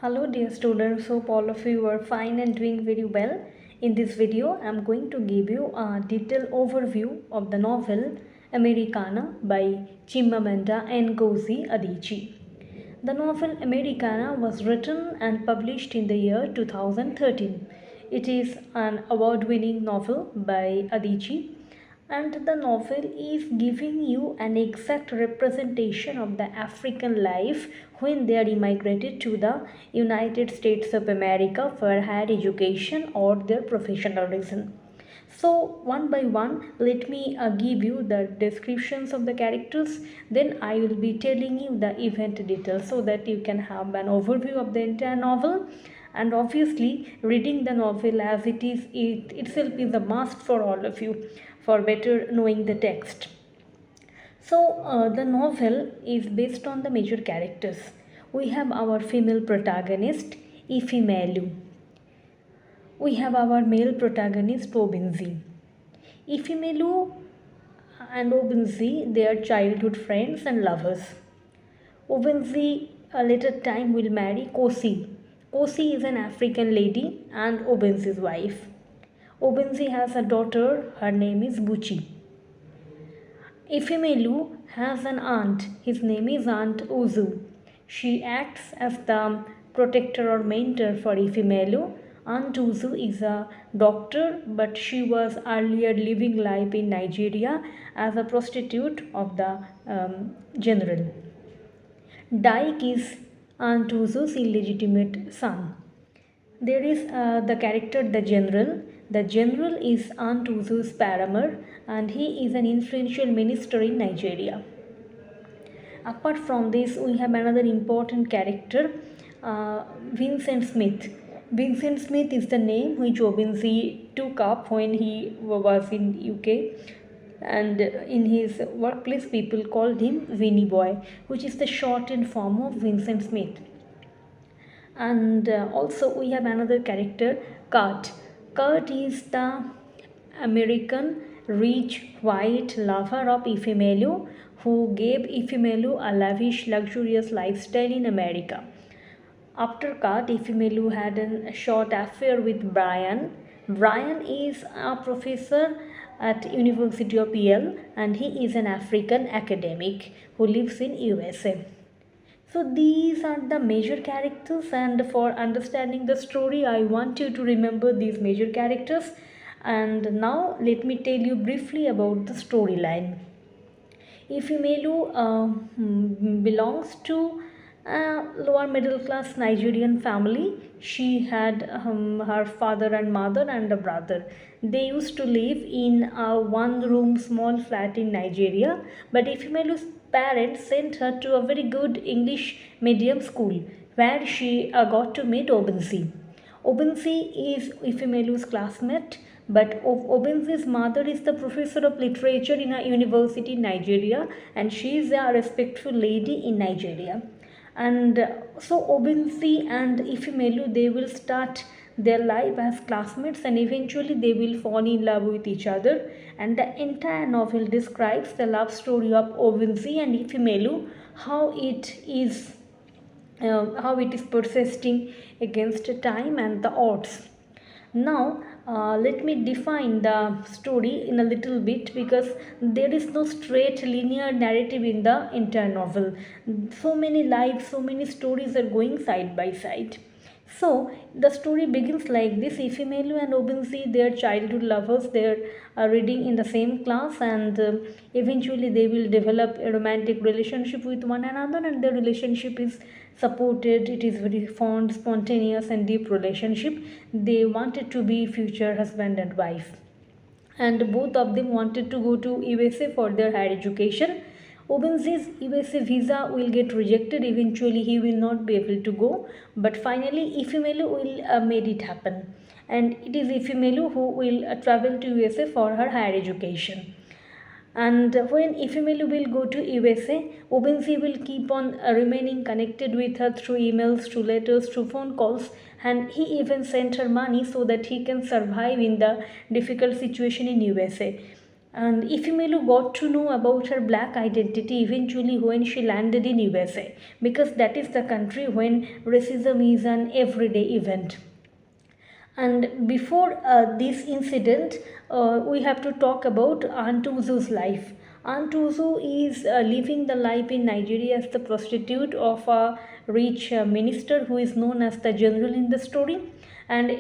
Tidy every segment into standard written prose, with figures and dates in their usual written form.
Hello dear students, hope all of you are fine and doing very well. In this video, I am going to give you a detailed overview of the novel Americanah by Chimamanda Ngozi Adichie. The novel Americanah was written and published in the year 2013. It is an award-winning novel by Adichie, and the novel is giving you an exact representation of the African life when they are immigrated to the United States of America for higher education or their professional reason. So one by one, let me give you the descriptions of the characters. Then I will be telling you the event details so that you can have an overview of the entire novel. And obviously, reading the novel as it is, it itself is a must for all of you for better knowing the text. So the novel is based on the major characters. We have our female protagonist, Ifemelu. We have our male protagonist, Obinzi. Ifemelu and Obinzi, they are childhood friends and lovers. Obinzi, a later time, will marry Kosi. Kosi is an African lady and Obinzi's wife. Obinzi has a daughter, her name is Buchi. Ifemelu has an aunt, his name is Aunt Uzu. She acts as the protector or mentor for Ifemelu. Aunt Uzu is a doctor, but she was earlier living life in Nigeria as a prostitute of the general. Dyke is Aunt Uzu's illegitimate son. There is the character the general. The general is Aunt Uzu's paramour and he is an influential minister in Nigeria. Apart from this, we have another important character, Vincent Smith. Vincent Smith is the name which Obinzi took up when he was in UK, and in his workplace people called him Vinny Boy, which is the shortened form of Vincent Smith. And also we have another character, Kurt. Kurt is the American rich white lover of Ifemelu who gave Ifemelu a lavish luxurious lifestyle in America. After Kurt, Ifemelu had a short affair with Brian. Brian is a professor at University of Yale and he is an African academic who lives in USA. So these are the major characters, and for understanding the story I want you to remember these major characters. And now let me tell you briefly about the storyline. Ifemelu belongs to a lower middle class Nigerian family. She had her father and mother and a brother. They used to live in a one room small flat in Nigeria, but Ifemelu's parents sent her to a very good English medium school where she got to meet Obinzi. Obinzi is Ifemelu's classmate, but Obinzi's mother is the professor of literature in a university in Nigeria, and she is a respectful lady in Nigeria. And so Obinzi and Ifemelu, they will start their life as classmates and eventually they will fall in love with each other. And the entire novel describes the love story of Obinzi and Ifemelu, how it is persisting against time and the odds. Now let me define the story in a little bit, because there is no straight linear narrative in the entire novel. So many lives, so many stories are going side by side. So the story begins like this. Ifemelu and Obinzi, they are childhood lovers. They are reading in the same class, and eventually they will develop a romantic relationship with one another, and their relationship is supported. It is very fond, spontaneous and deep relationship. They wanted to be future husband and wife, and both of them wanted to go to USA for their higher education. Obinzi's USA visa will get rejected. Eventually, he will not be able to go. But finally, Ifemelu will made it happen. And it is Ifemelu who will travel to USA for her higher education. And when Ifemelu will go to USA, Obinzi will keep on remaining connected with her through emails, through letters, through phone calls, and he even sent her money so that he can survive in the difficult situation in USA. And Ifemelu got to know about her black identity eventually when she landed in USA, because that is the country when racism is an everyday event. And before this incident, we have to talk about Aunt Uzu's life. Aunt Uzu is living the life in Nigeria as the prostitute of a rich minister who is known as the general in the story. And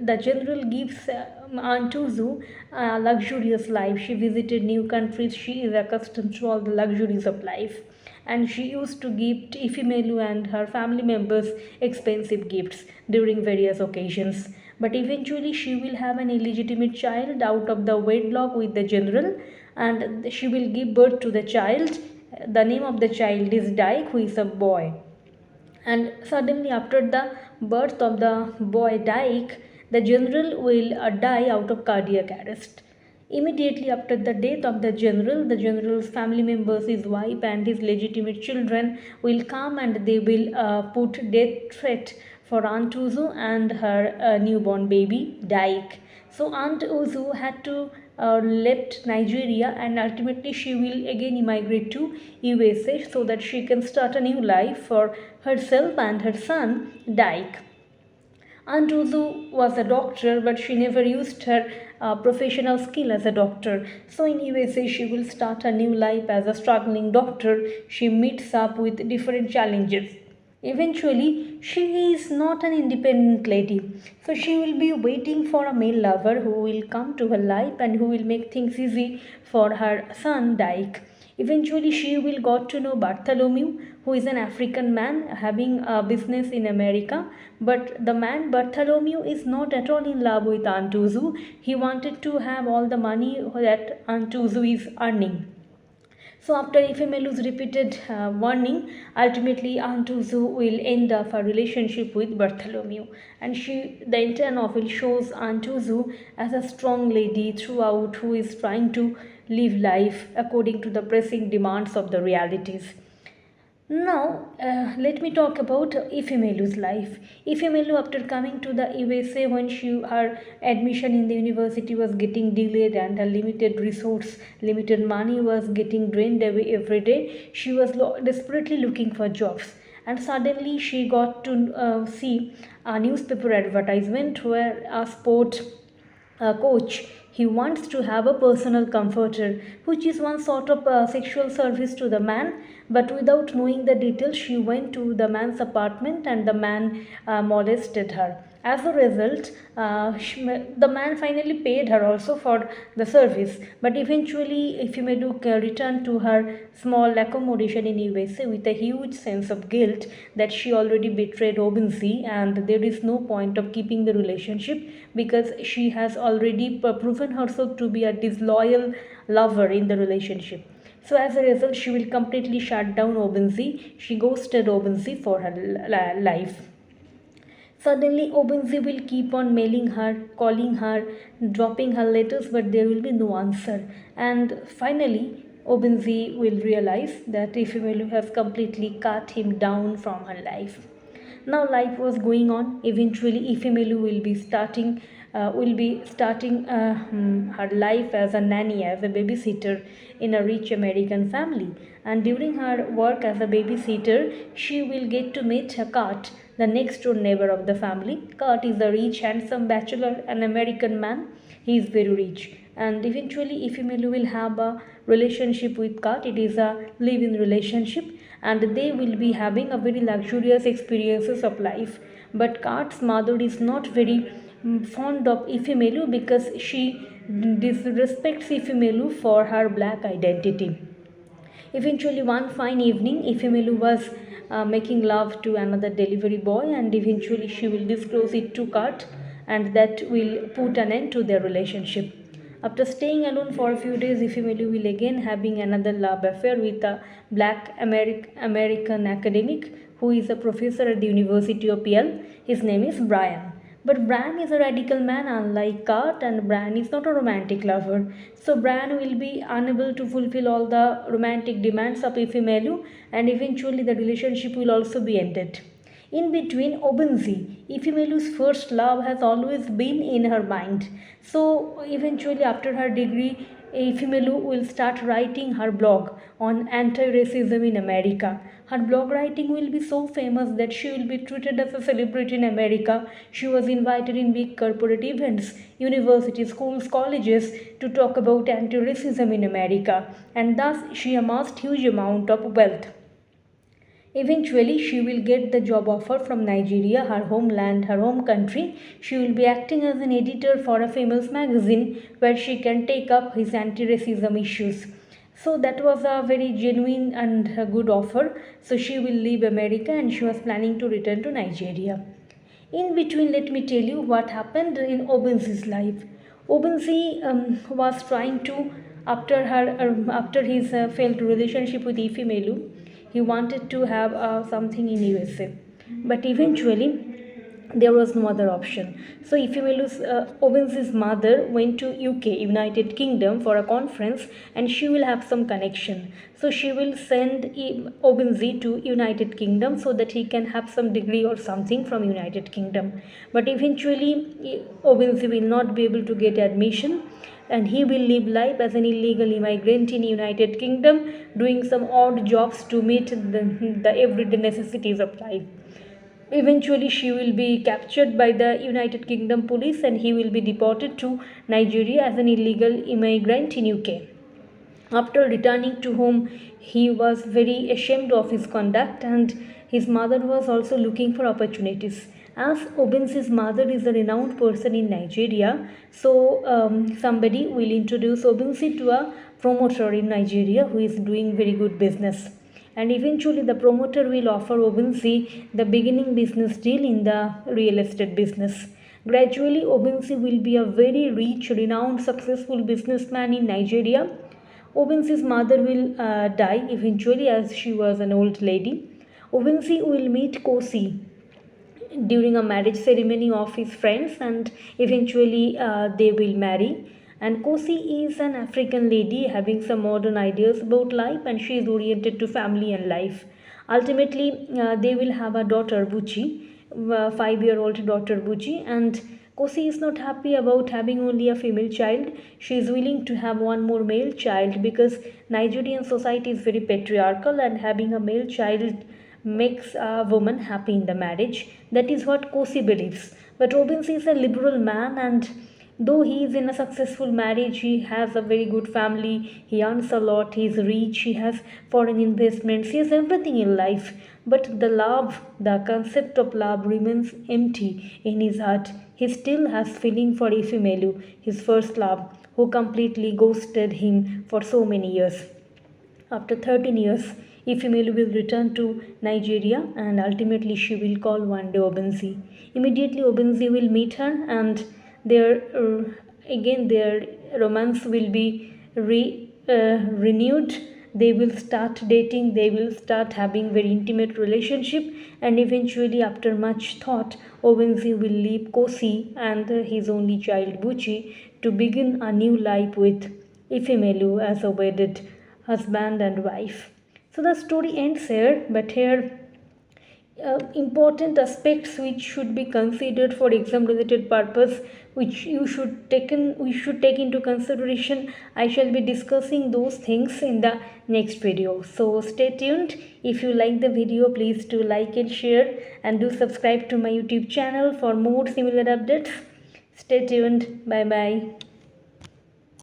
the general gives Aunt Uzu a luxurious life. She visited new countries. She is accustomed to all the luxuries of life, and she used to gift Ifemelu and her family members expensive gifts during various occasions. But eventually, she will have an illegitimate child out of the wedlock with the general, and she will give birth to the child. The name of the child is Dyke, who is a boy. And suddenly, after the birth of the boy Dyke, the general will die out of cardiac arrest. Immediately after the death of the general's family members, his wife and his legitimate children will come, and they will put death threat for Aunt Uzu and her newborn baby Dyke. So Aunt Uzu had to left Nigeria, and ultimately she will again immigrate to USA so that she can start a new life for herself and her son Dyke. Aunt Uzu was a doctor, but she never used her professional skill as a doctor. So in USA, she will start a new life as a struggling doctor. She meets up with different challenges. Eventually, she is not an independent lady, so she will be waiting for a male lover who will come to her life and who will make things easy for her son Dyke. Eventually, she will got to know Bartholomew, who is an African man having a business in America. But the man Bartholomew is not at all in love with Aunt Uzu. He wanted to have all the money that Aunt Uzu is earning. So after Ifemelu's repeated warning, ultimately Aunt Uzu will end up a relationship with Bartholomew, and the entire novel shows Aunt Uzu as a strong lady throughout who is trying to live life according to the pressing demands of the realities. Now, let me talk about Ifemelu's life. Ifemelu, after coming to the USA when her admission in the university was getting delayed and her limited money was getting drained away every day, she was desperately looking for jobs. And suddenly she got to see a newspaper advertisement where a sport coach, he wants to have a personal comforter, which is one sort of sexual service to the man. But without knowing the details, she went to the man's apartment and the man molested her. As a result, the man finally paid her also for the service. But eventually, Ifemelu returned to her small accommodation in USA with a huge sense of guilt that she already betrayed Obenzi, and there is no point of keeping the relationship because she has already proven herself to be a disloyal lover in the relationship. So as a result, she will completely shut down Obenzi. She ghosted Obenzi for her life. Suddenly, Obenzi will keep on mailing her, calling her, dropping her letters, but there will be no answer. And finally, Obenzi will realize that Ifemelu has completely cut him down from her life. Now life was going on. Eventually, Ifemelu will be starting her life as a nanny, as a babysitter in a rich American family. And during her work as a babysitter, she will get to meet Kurt, the next door neighbor of the family. Kurt is a rich, handsome bachelor, an American man. He is very rich. And eventually, Ifemelu will have a relationship with Kurt. It is a live-in relationship, and they will be having a very luxurious experiences of life. But Kurt's mother is not very fond of Ifemelu because she disrespects Ifemelu for her black identity. Eventually, one fine evening, Ifemelu was making love to another delivery boy, and eventually she will disclose it to Kurt, and that will put an end to their relationship. After staying alone for a few days, Ifemelu will again having another love affair with a black American academic who is a professor at the University of Yale. His name is Brian. But Bran is a radical man, unlike Kurt, and Bran is not a romantic lover. So Bran will be unable to fulfill all the romantic demands of Ifemelu, and eventually the relationship will also be ended. In between, Obenzi, Ifemelu's first love, has always been in her mind. So eventually, after her degree, Ifemelu will start writing her blog on anti-racism in America. Her blog writing will be so famous that she will be treated as a celebrity in America. She was invited in big corporate events, universities, schools, colleges to talk about anti-racism in America, and thus she amassed huge amount of wealth. Eventually, she will get the job offer from Nigeria, her homeland, her home country. She will be acting as an editor for a famous magazine where she can take up his anti-racism issues. So that was a very genuine and a good offer. So she will leave America and she was planning to return to Nigeria. In between, let me tell you what happened in Obenzi's life. Obenzi was trying to, after his failed relationship with Ifemelu, he wanted to have something in USA, but eventually there was no other option. So Ifemelu's Obenzi's mother went to UK, United Kingdom, for a conference, and she will have some connection. So she will send Obenzi to United Kingdom so that he can have some degree or something from United Kingdom. But eventually Obenzi will not be able to get admission, and he will live life as an illegal immigrant in United Kingdom, doing some odd jobs to meet the everyday necessities of life. Eventually, she will be captured by the United Kingdom police and he will be deported to Nigeria as an illegal immigrant in UK. After returning to home, he was very ashamed of his conduct and his mother was also looking for opportunities. As Obenzi's mother is a renowned person in Nigeria, so somebody will introduce Obenzi to a promoter in Nigeria who is doing very good business. And eventually the promoter will offer Obenzi the beginning business deal in the real estate business. Gradually, Obenzi will be a very rich, renowned, successful businessman in Nigeria. Obenzi's mother will die eventually as she was an old lady. Obenzi will meet Kosi during a marriage ceremony of his friends and eventually they will marry. And Kosi is an African lady having some modern ideas about life and she is oriented to family and life. Ultimately, they will have a daughter, Buchi, 5-year-old daughter, Buchi, and Kosi is not happy about having only a female child. She is willing to have one more male child because Nigerian society is very patriarchal and having a male child makes a woman happy in the marriage. That is what Kosi believes. But Obenzi is a liberal man and though he is in a successful marriage, he has a very good family, he earns a lot, he is rich, he has foreign investments, he has everything in life. But the love, the concept of love remains empty in his heart. He still has feeling for Ifemelu, his first love, who completely ghosted him for so many years. After 13 years, Ifemelu will return to Nigeria and ultimately she will call one day Obenzi. Immediately Obenzi will meet her and their romance will be renewed. They will start dating, they will start having very intimate relationship and eventually after much thought Obenzi will leave Kosi and his only child Buchi to begin a new life with Ifemelu as a wedded husband and wife. So the story ends here, but here important aspects which should be considered for exam related purpose which we should take into consideration. I shall be discussing those things in the next video, so stay tuned. If you like the video, please do like and share and do subscribe to my YouTube channel for more similar updates. Stay tuned. Bye bye.